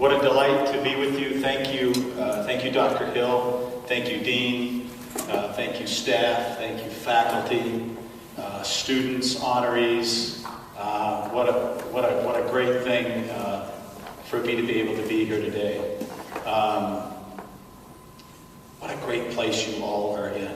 What a delight to be with you. Thank you, Dr. Hill. Thank you, Dean. Thank you, staff. Thank you, faculty, students, honorees. What a great thing for me to be able to be here today. What a great place you all are in.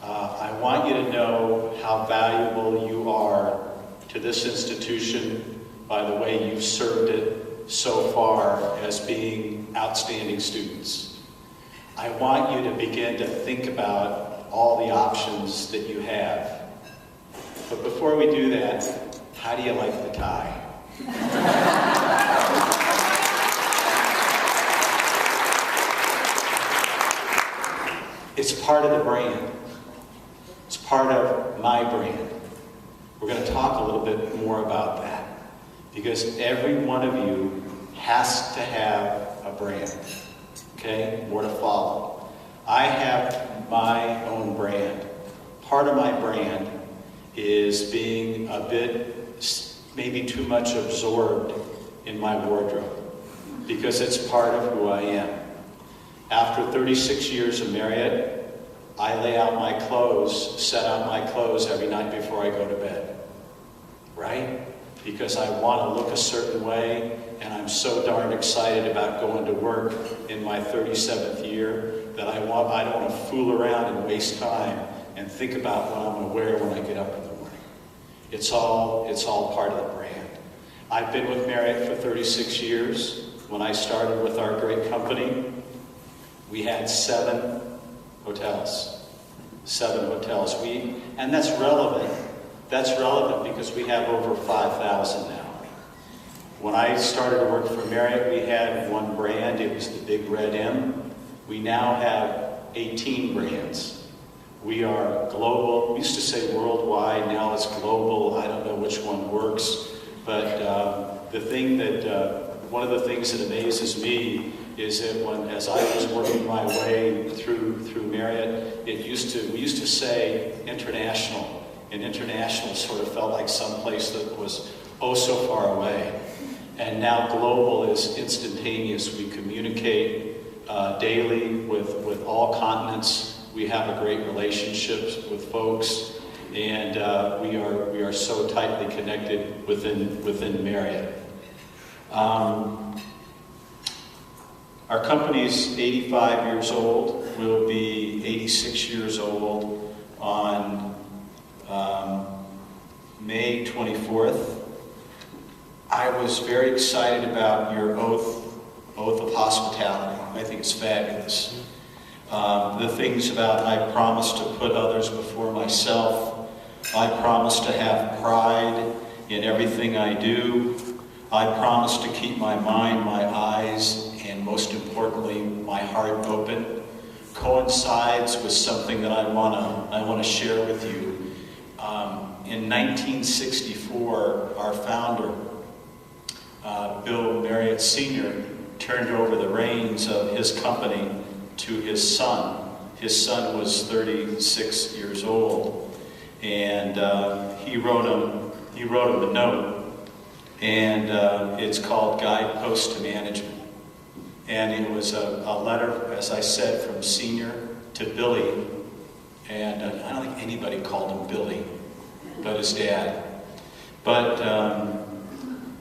I want you to know how valuable you are to this institution by the way you've served it so far as being outstanding students. I want you to begin to think about all the options that you have. But before we do that, how do you like the tie? It's part of the brand. It's part of my brand. We're going to talk a little bit more about that because every one of you has to have a brand. Okay? More to follow. I have my own brand. Part of my brand is being a bit, maybe too much absorbed in my wardrobe because it's part of who I am. After 36 years of Marriott, I lay out my clothes, set out my clothes every night before I go to bed. Right? Because I want to look a certain way, and I'm so darn excited about going to work in my 37th year that I don't want to fool around and waste time and think about what I'm going to wear when I get up in the morning. It's all part of the brand. I've been with Marriott for 36 years. When I started with our great company, we had 7 hotels. 7 hotels. And that's relevant. That's relevant because we have over 5,000 now. When I started to work for Marriott, we had one brand. It was the Big Red M. We now have 18 brands. We are global. We used to say worldwide. Now it's global. I don't know which one works. But one of the things that amazes me is that as I was working my way through Marriott, we used to say international, and international sort of felt like someplace that was oh so far away. And now global is instantaneous. We communicate daily with all continents. We have a great relationship with folks, and we are so tightly connected within Marriott. Our company's 85 years old. We'll be 86 years old on May 24th. I was very excited about your oath of hospitality. I think it's fabulous. The things about I promise to put others before myself. I promise to have pride in everything I do. I promise to keep my mind, my eyes, and most importantly, my heart open, coincides with something that I want to share with you. In 1964, our founder, Bill Marriott Sr., turned over the reins of his company to his son. His son was 36 years old, and he wrote him a note, and it's called Guidepost to Management. And it was a letter, as I said, from Senior to Billy. And I don't think anybody called him Billy, but his dad. But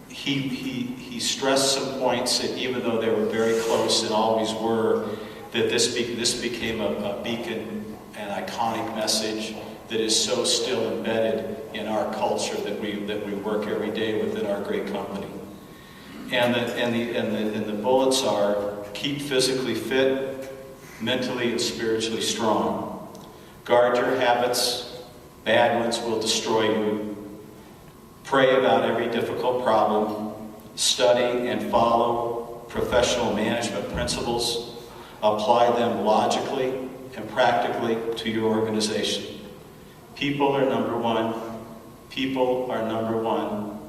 he stressed some points that even though they were very close and always were, that this became a beacon, an iconic message that is so still embedded in our culture that we work every day within our great company. And the bullets are: keep physically fit, mentally and spiritually strong. Guard your habits, bad ones will destroy you. Pray about every difficult problem. Study and follow professional management principles. Apply them logically and practically to your organization. People are number one. People are number one.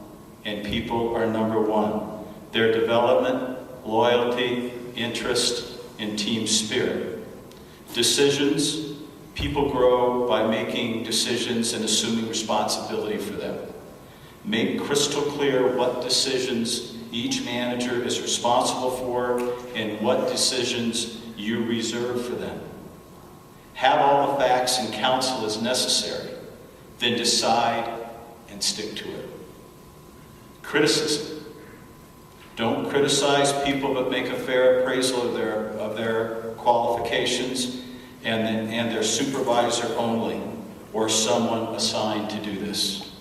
And people are number one. Their development, loyalty, interest, and team spirit. Decisions. People grow by making decisions and assuming responsibility for them. Make crystal clear what decisions each manager is responsible for and what decisions you reserve for them. Have all the facts and counsel as necessary, then decide and stick to it. Criticism. Don't criticize people, but make a fair appraisal of their qualifications and their supervisor only, or someone assigned to do this.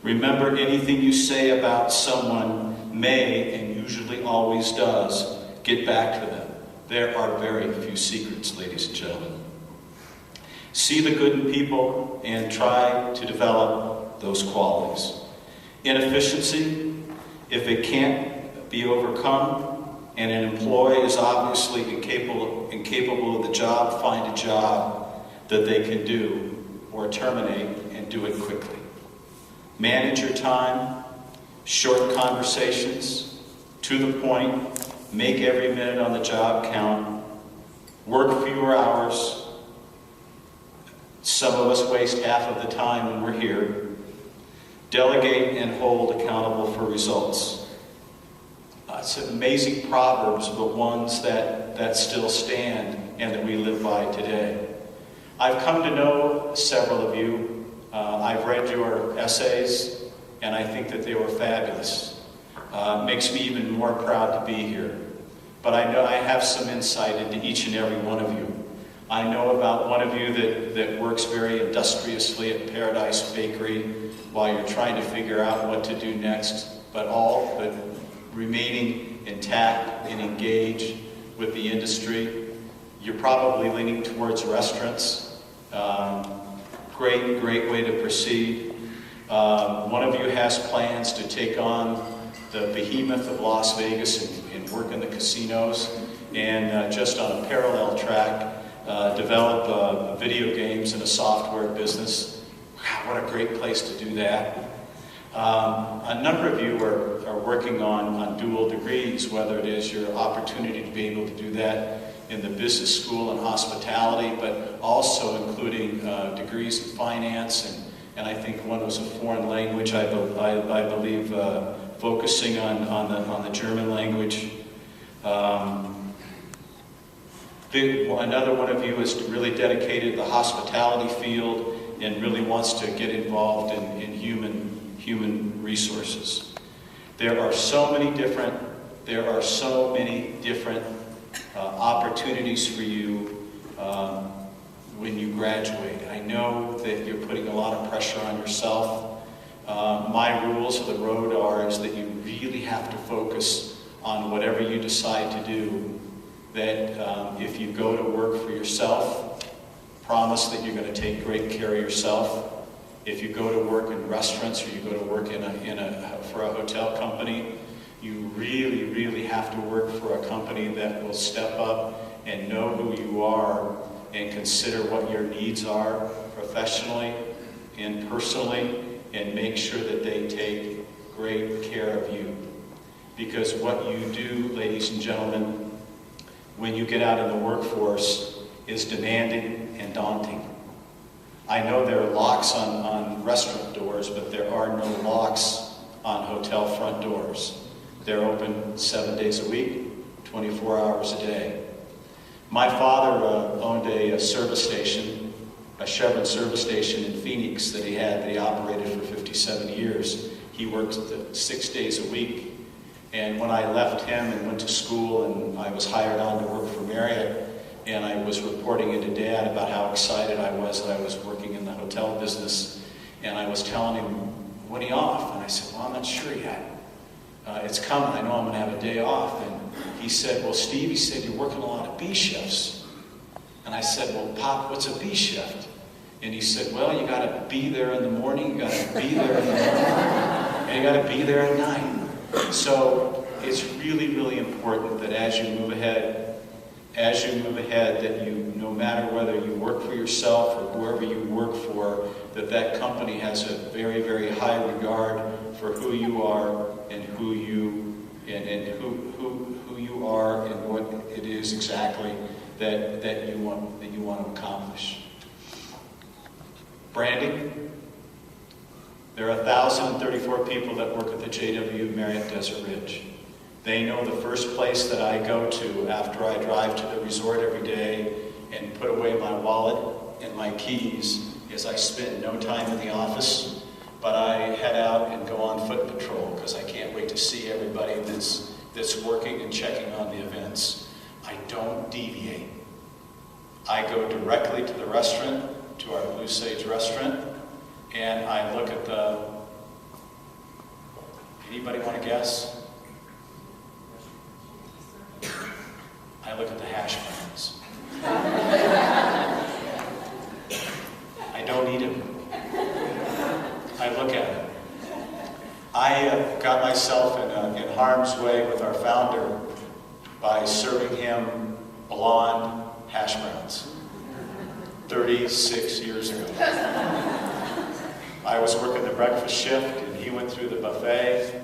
Remember, anything you say about someone may, and usually always does, get back to them. There are very few secrets, ladies and gentlemen. See the good in people and try to develop those qualities. Inefficiency, if it can't be overcome and an employee is obviously incapable of the job, find a job that they can do or terminate and do it quickly. Manage your time, short conversations, to the point, make every minute on the job count, work fewer hours. Some of us waste half of the time when we're here. Delegate and hold accountable for results. It's amazing proverbs, but ones that still stand and that we live by today. I've come to know several of you. I've read your essays, and I think that they were fabulous. Makes me even more proud to be here. But I know I have some insight into each and every one of you. I know about one of you that works very industriously at Paradise Bakery while you're trying to figure out what to do next, but remaining intact and engaged with the industry. You're probably leaning towards restaurants. Great way to proceed. One of you has plans to take on the behemoth of Las Vegas and work in the casinos, and just on a parallel track, develop video games and a software business. Wow, what a great place to do that. A number of you are working on dual degrees, whether it is your opportunity to be able to do that in the business school and hospitality, but also including degrees in finance, and I think one was a foreign language, I believe, focusing on the German language. Another one of you is really dedicated to the hospitality field and really wants to get involved in human resources. There are so many different opportunities for you when you graduate. I know that you're putting a lot of pressure on yourself. My rules of the road is that you really have to focus on whatever you decide to do. That if you go to work for yourself, promise that you're going to take great care of yourself. If you go to work in restaurants or you go to work for a hotel company, you really have to work for a company that will step up and know who you are and consider what your needs are professionally and personally, and make sure that they take great care of you. Because what you do, ladies and gentlemen, when you get out in the workforce is demanding and daunting. I know there are locks on restaurant doors, but there are no locks on hotel front doors. They're open 7 days a week, 24 hours a day. My father owned a service station, a Chevron service station in Phoenix that he operated for 57 years. He worked 6 days a week. And when I left him and went to school and I was hired on to work for Marriott, and I was reporting into Dad about how excited I was that I was working in the hotel business, and I was telling him, when are you off? And I said, well, I'm not sure yet. It's coming. I know I'm going to have a day off. And he said, well, Steve, he said, you're working a lot of B shifts. And I said, well, Pop, what's a B shift? And he said, well, you got to be there in the morning, you got to be there in the morning, and you got to be there at night. So it's really important that as you move ahead, that you, no matter whether you work for yourself or whoever you work for, that company has a very high regard for who you are and who you are and what it is exactly that you want to accomplish. Branding. There are 1,034 people that work at the JW Marriott Desert Ridge. They know the first place that I go to after I drive to the resort every day and put away my wallet and my keys is I spend no time in the office, but I head out and go on foot patrol because I can't wait to see everybody that's working and checking on the events. I don't deviate. I go directly to the restaurant, to our Blue Sage restaurant, and I look at the, anybody want to guess? I look at the hash browns. I don't eat them. I look at it. I got myself in harm's way with our founder by serving him blonde hash browns 36 years ago. I was working the breakfast shift and he went through the buffet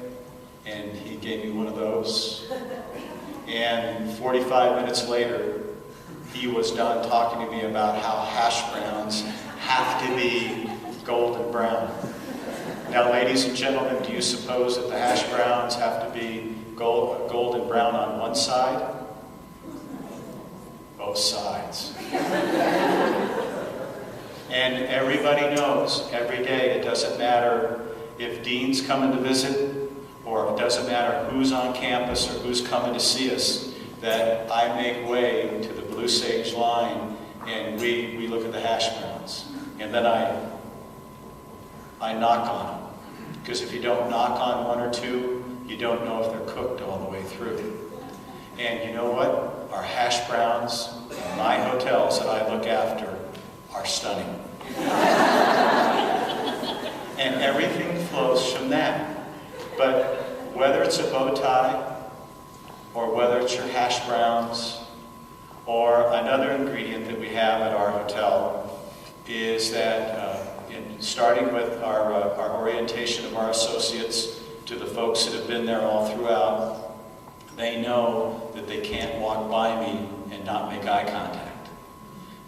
and he gave me one of those. And 45 minutes later, he was done talking to me about how hash browns have to be golden brown. Now, ladies and gentlemen, do you suppose that the hash browns have to be golden brown on one side? Both sides. And everybody knows every day, it doesn't matter if Dean's coming to visit, or it doesn't matter who's on campus or who's coming to see us, that I make way to the Blue Sage line and we look at the hash browns. And then I knock on them. Because if you don't knock on one or two, you don't know if they're cooked all the way through. And you know what? Our hash browns in my hotels that I look after are stunning. And everything flows from that. But whether it's a bow tie, or whether it's your hash browns, or another ingredient that we have at our hotel, is that starting with our orientation of our associates to the folks that have been there all throughout, they know that they can't walk by me and not make eye contact.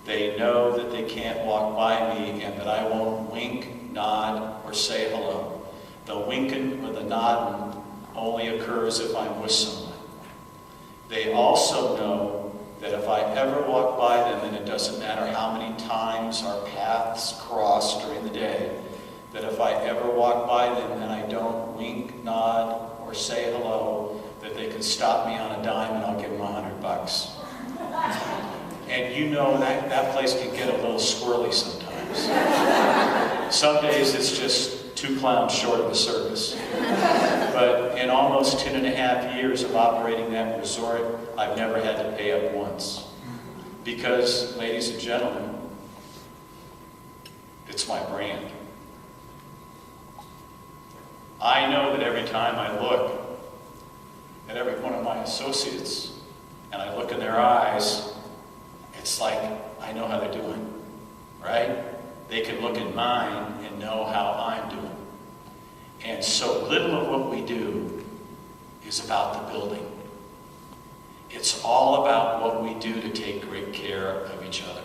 They know that they can't walk by me and that I won't wink, nod, or say hello. The winking or the nodding only occurs if I'm with someone. They also know that if I ever walk by them, and it doesn't matter how many times our paths cross during the day, that if I ever walk by them and I don't wink, nod, or say hello, that they can stop me on a dime and I'll give them $100. And you know that place can get a little squirrely sometimes. Some days it's just 2 clowns short of a circus. But in almost 10.5 years of operating that resort, I've never had to pay up once. Because, ladies and gentlemen, it's my brand. I know that every time I look at every one of my associates and I look in their eyes, it's like I know how they're doing, right? They can look in mine and know how I'm doing. And so little of what we do is about the building. It's all about what we do to take great care of each other.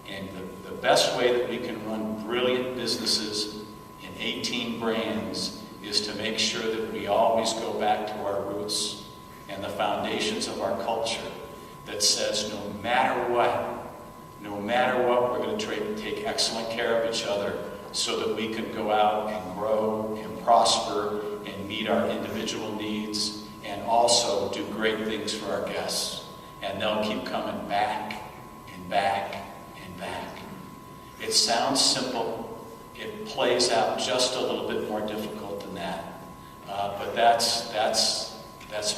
And the best way that we can run brilliant businesses in 18 brands is to make sure that we always go back to our roots and the foundations of our culture that says no matter what, we're going to take excellent care of each other so that we can go out and grow and prosper and meet our individual needs and also do great things for our guests. And they'll keep coming back and back and back. It sounds simple. It plays out just a little bit more difficult than that. But that's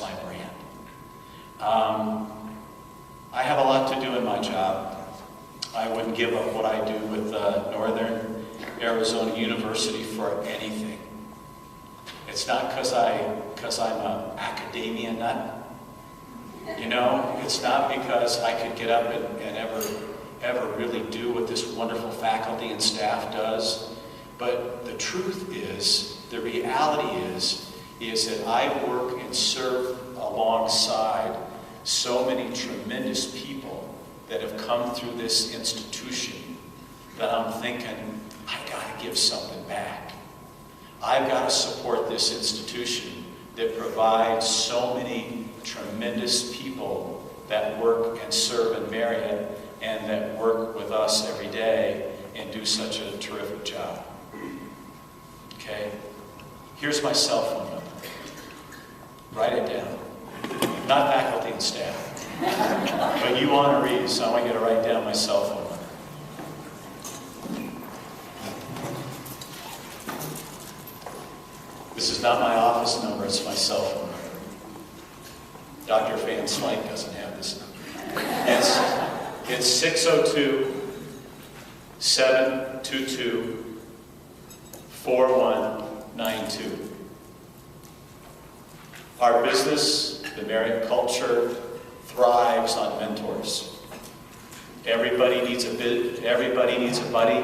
my brand. I have a lot to do in my job. I wouldn't give up what I do with Northern Arizona University for anything. It's not because I'm an academia nut. You know, it's not because I could get up and ever really do what this wonderful faculty and staff does. But the truth is, the reality is that I work and serve alongside so many tremendous people that have come through this institution that I'm thinking, I gotta give something back. I've got to support this institution that provides so many tremendous people that work and serve in Marriott and that work with us every day and do such a terrific job. Okay? Here's my cell phone number. Write it down. Not faculty and staff. But you honorees, so I want you to write down my cell phone number. This is not my office number, it's my cell phone number. Dr. Van Slyke doesn't have this number. It's 602-722-4192. Our business, the Marriott culture, thrives on mentors. Everybody needs a buddy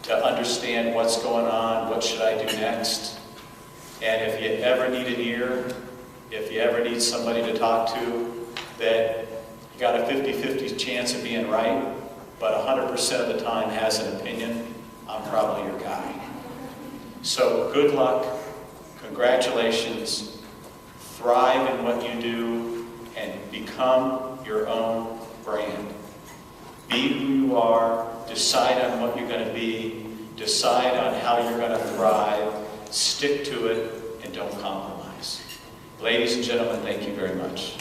to understand what's going on, what should I do next. And if you ever need an ear, if you ever need somebody to talk to, that you got a 50-50 chance of being right, but 100% of the time has an opinion, I'm probably your guy. So good luck, congratulations, thrive in what you do, and become your own brand. Be who you are, decide on what you're going to be, decide on how you're going to thrive, stick to it, and don't compromise. Ladies and gentlemen, thank you very much.